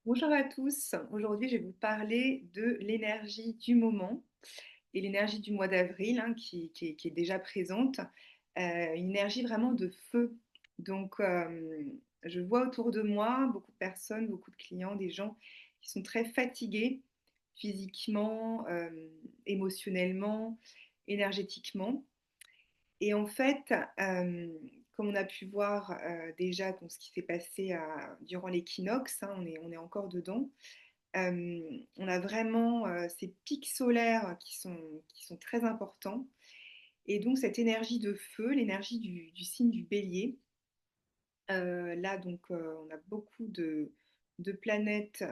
Bonjour à tous. Aujourd'hui, je vais vous parler de l'énergie du moment et l'énergie du mois d'avril qui est déjà présente. Une énergie vraiment de feu. Donc, je vois autour de moi beaucoup de personnes, beaucoup de clients, des gens qui sont très fatigués physiquement, émotionnellement, énergétiquement. Et en fait, comme on a pu voir déjà dans ce qui s'est passé durant l'équinoxe, on est encore dedans. On a vraiment ces pics solaires qui sont très importants. Et donc cette énergie de feu, l'énergie du signe du bélier, là donc on a beaucoup de planètes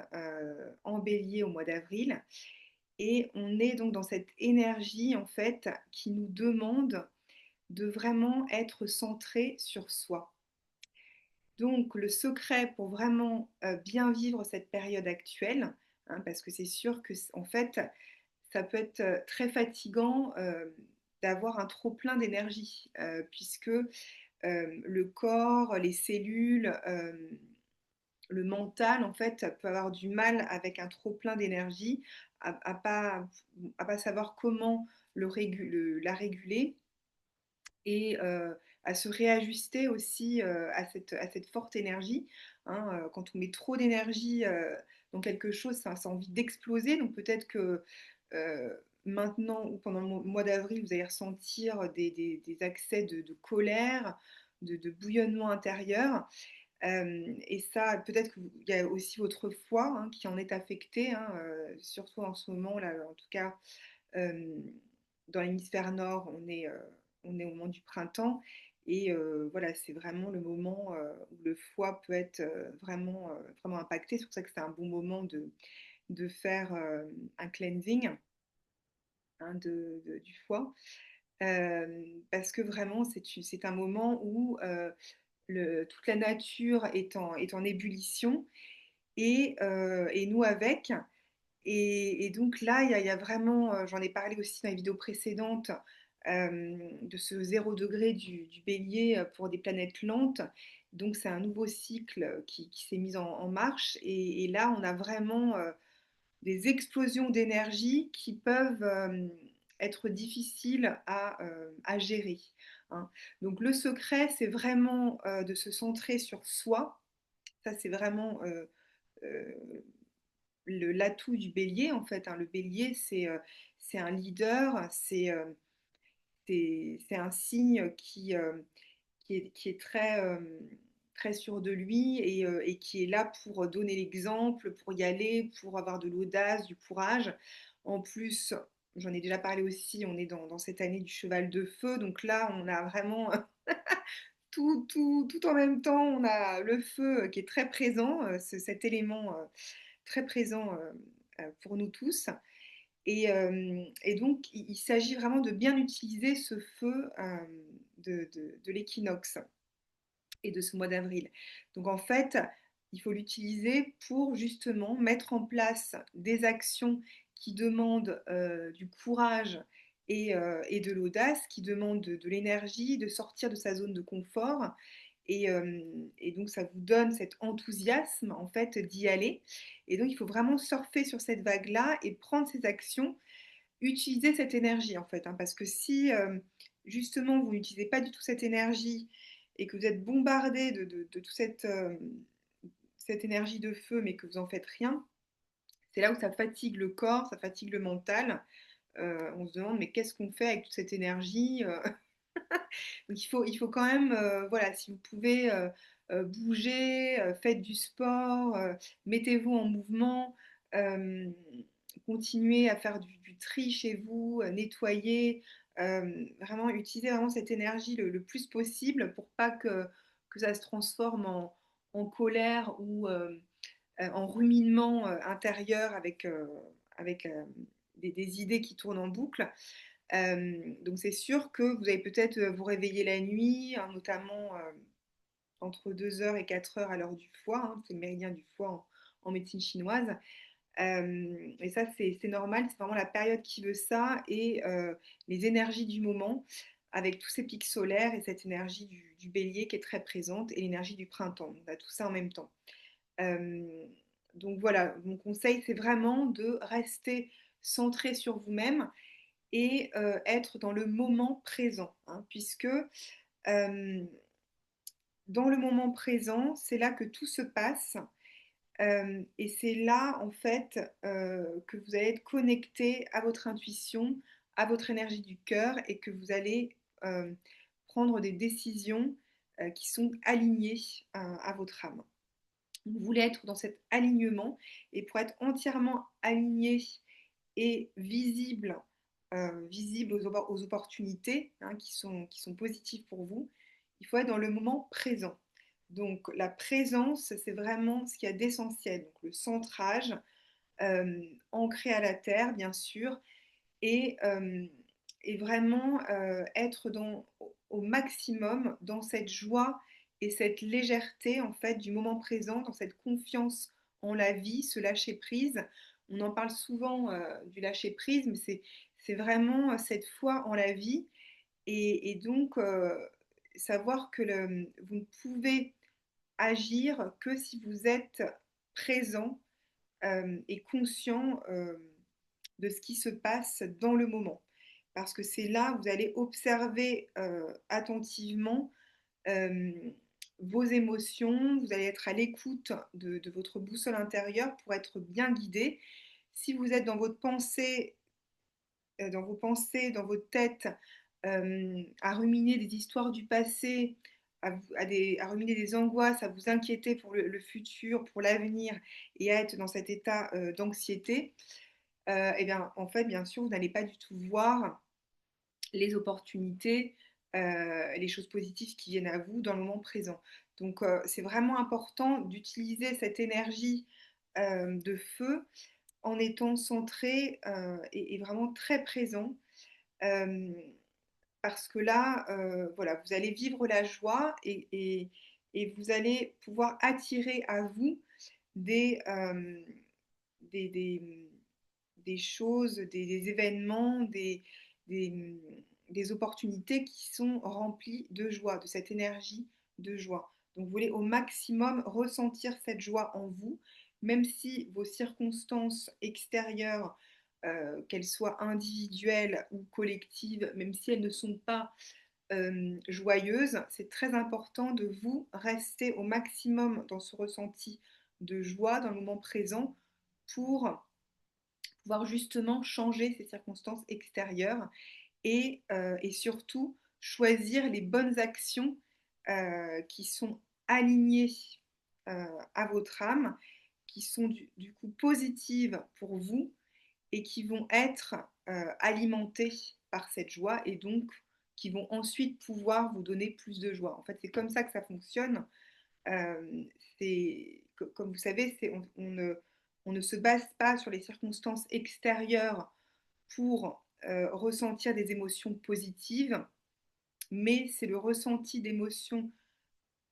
en bélier au mois d'avril. Et on est donc dans cette énergie en fait qui nous demande de vraiment être centré sur soi. Donc le secret pour vraiment bien vivre cette période actuelle, parce que c'est sûr que en fait ça peut être très fatigant d'avoir un trop plein d'énergie, puisque le corps, les cellules, le mental, en fait, peut avoir du mal avec un trop plein d'énergie, à pas savoir comment la réguler et à se réajuster aussi à cette forte énergie. Quand on met trop d'énergie dans quelque chose, ça a envie d'exploser. Donc peut-être que maintenant ou pendant le mois d'avril, vous allez ressentir des accès de colère, de bouillonnement intérieur. Et ça, peut-être qu'il y a aussi votre foi qui en est affectée, surtout en ce moment, là, en tout cas, euh, dans l'hémisphère nord, on est au moment du printemps. Et voilà, c'est vraiment le moment où le foie peut être vraiment impacté. C'est pour ça que c'est un bon moment de faire un cleansing du foie. Parce que vraiment, c'est un moment où toute la nature est en ébullition et nous avec. Et donc là, il y a vraiment, j'en ai parlé aussi dans les vidéos précédentes, de ce 0 degré du bélier pour des planètes lentes. Donc c'est un nouveau cycle qui s'est mis en marche. Et là, on a vraiment des explosions d'énergie qui peuvent être difficiles à gérer. hein. Donc le secret, c'est vraiment de se centrer sur soi. Ça, c'est vraiment euh, l'atout du bélier, en fait. Le bélier, c'est un leader, c'est un signe qui est très sûr de lui et qui est là pour donner l'exemple, pour y aller, pour avoir de l'audace, du courage. En plus, j'en ai déjà parlé aussi, on est dans cette année du cheval de feu, donc là, on a vraiment tout en même temps. On a le feu qui est très présent, cet élément très présent pour nous tous. Et donc, il s'agit vraiment de bien utiliser ce feu de l'équinoxe et de ce mois d'avril. Donc, en fait, il faut l'utiliser pour justement mettre en place des actions qui demandent du courage et de l'audace, qui demandent de l'énergie, de sortir de sa zone de confort. Et donc, ça vous donne cet enthousiasme, en fait, d'y aller. Et donc, il faut vraiment surfer sur cette vague-là et prendre ces actions, utiliser cette énergie, en fait. Parce que si, justement, vous n'utilisez pas du tout cette énergie et que vous êtes bombardé de toute cette énergie de feu, mais que vous n'en faites rien, c'est là où ça fatigue le corps, ça fatigue le mental. On se demande, mais qu'est-ce qu'on fait avec toute cette énergie Donc il faut quand même, voilà, si vous pouvez bouger, faites du sport, mettez-vous en mouvement, euh, continuez à faire du tri chez vous, nettoyer, vraiment utiliser vraiment cette énergie le plus possible pour pas que ça se transforme en colère ou en ruminement intérieur avec des idées qui tournent en boucle. Donc c'est sûr que vous allez peut-être vous réveiller la nuit, notamment entre 2 heures et 4 heures à l'heure du foie, c'est le méridien du foie en médecine chinoise. Et ça, c'est normal, c'est vraiment la période qui veut ça et les énergies du moment avec tous ces pics solaires et cette énergie du bélier qui est très présente et l'énergie du printemps. On a tout ça en même temps. Euh, Donc voilà, mon conseil, c'est vraiment de rester centré sur vous-même et être dans le moment présent, hein, puisque dans le moment présent, c'est là que tout se passe. Et c'est là, en fait, que vous allez être connecté à votre intuition, à votre énergie du cœur et que vous allez prendre des décisions qui sont alignées à votre âme. Vous voulez être dans cet alignement et pour être entièrement aligné et visible, visible aux opportunités, hein, qui sont positives pour vous, il faut être dans le moment présent. Donc la présence, c'est vraiment ce qu'il y a d'essentiel. Donc le centrage, ancré à la terre, bien sûr, et, euh, et vraiment être au maximum dans cette joie et cette légèreté en fait du moment présent, dans cette confiance en la vie, ce lâcher prise. On en parle souvent du lâcher prise, mais c'est vraiment cette foi en la vie et donc savoir que vous ne pouvez agir que si vous êtes présent et conscient de ce qui se passe dans le moment. Parce que c'est là où vous allez observer attentivement euh, vos émotions, vous allez être à l'écoute de votre boussole intérieure pour être bien guidé. Si vous êtes dans votre pensée, dans vos pensées, dans votre tête, à ruminer des histoires du passé, à ruminer des angoisses, à vous inquiéter pour le futur, pour l'avenir et à être dans cet état d'anxiété, et bien, en fait, bien sûr, vous n'allez pas du tout voir les opportunités, les choses positives qui viennent à vous dans le moment présent. Donc, c'est vraiment important d'utiliser cette énergie de feu en étant centré et vraiment très présent. Euh, Parce que là, voilà, vous allez vivre la joie et vous allez pouvoir attirer à vous des, des, des, des choses, des événements, des, des opportunités qui sont remplies de joie, de cette énergie de joie. Donc vous voulez au maximum ressentir cette joie en vous, même si vos circonstances extérieures, qu'elles soient individuelles ou collectives, même si elles ne sont pas joyeuses, c'est très important de vous rester au maximum dans ce ressenti de joie dans le moment présent pour pouvoir justement changer ces circonstances extérieures et surtout choisir les bonnes actions qui sont alignées à votre âme, qui sont du coup positives pour vous et qui vont être alimentées par cette joie et donc qui vont ensuite pouvoir vous donner plus de joie. En fait, c'est comme ça que ça fonctionne. Euh, comme vous savez, on ne se base pas sur les circonstances extérieures pour ressentir des émotions positives, mais c'est le ressenti d'émotions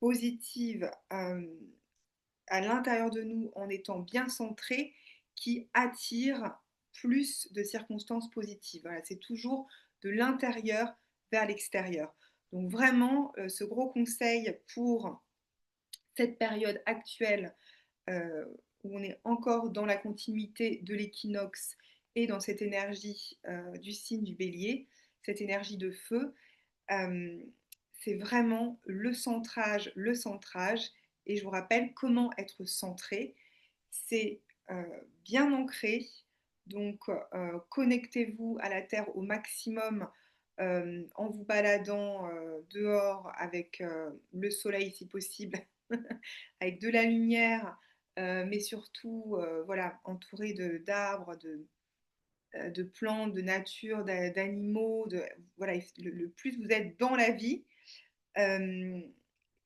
positives à l'intérieur de nous en étant bien centré qui attire plus de circonstances positives. Voilà, c'est toujours de l'intérieur vers l'extérieur. Donc vraiment, ce gros conseil pour cette période actuelle euh, où on est encore dans la continuité de l'équinoxe et dans cette énergie du signe du bélier, cette énergie de feu, euh, c'est vraiment le centrage. Et je vous rappelle comment être centré. C'est bien ancré. Donc, connectez-vous à la Terre au maximum en vous baladant dehors avec le soleil si possible, avec de la lumière, mais surtout voilà, entouré d'arbres, de plantes, de nature, d'animaux. Voilà, le plus vous êtes dans la vie euh,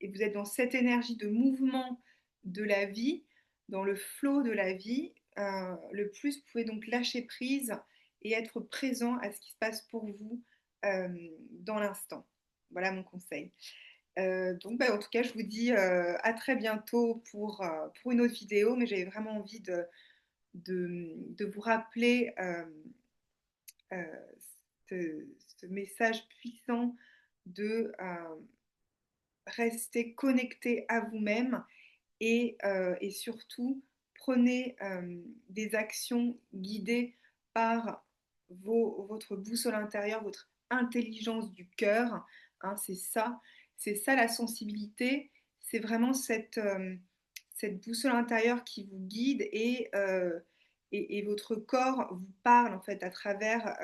et vous êtes dans cette énergie de mouvement de la vie, dans le flot de la vie, le plus vous pouvez donc lâcher prise et être présent à ce qui se passe pour vous euh, dans l'instant. Voilà mon conseil. Donc, bah, en tout cas, je vous dis à très bientôt pour une autre vidéo, mais j'avais vraiment envie de vous rappeler euh, ce, ce message puissant de rester connecté à vous-même et surtout prenez des actions guidées par votre boussole intérieure, votre intelligence du cœur, hein, c'est ça la sensibilité, c'est vraiment cette boussole intérieure qui vous guide et votre corps vous parle en fait à travers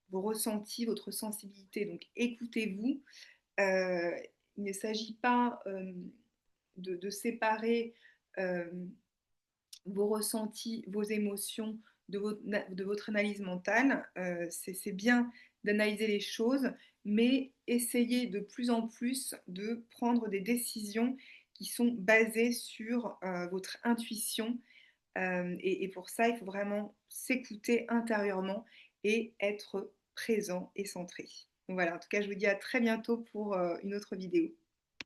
vos ressentis, votre sensibilité. Donc écoutez-vous. Euh, il ne s'agit pas de séparer euh, vos ressentis, vos émotions de votre analyse mentale. C'est bien d'analyser les choses, mais essayez de plus en plus de prendre des décisions qui sont basées sur votre intuition. Et pour ça, il faut vraiment s'écouter intérieurement et être présent et centré. Donc voilà, en tout cas, je vous dis à très bientôt pour une autre vidéo.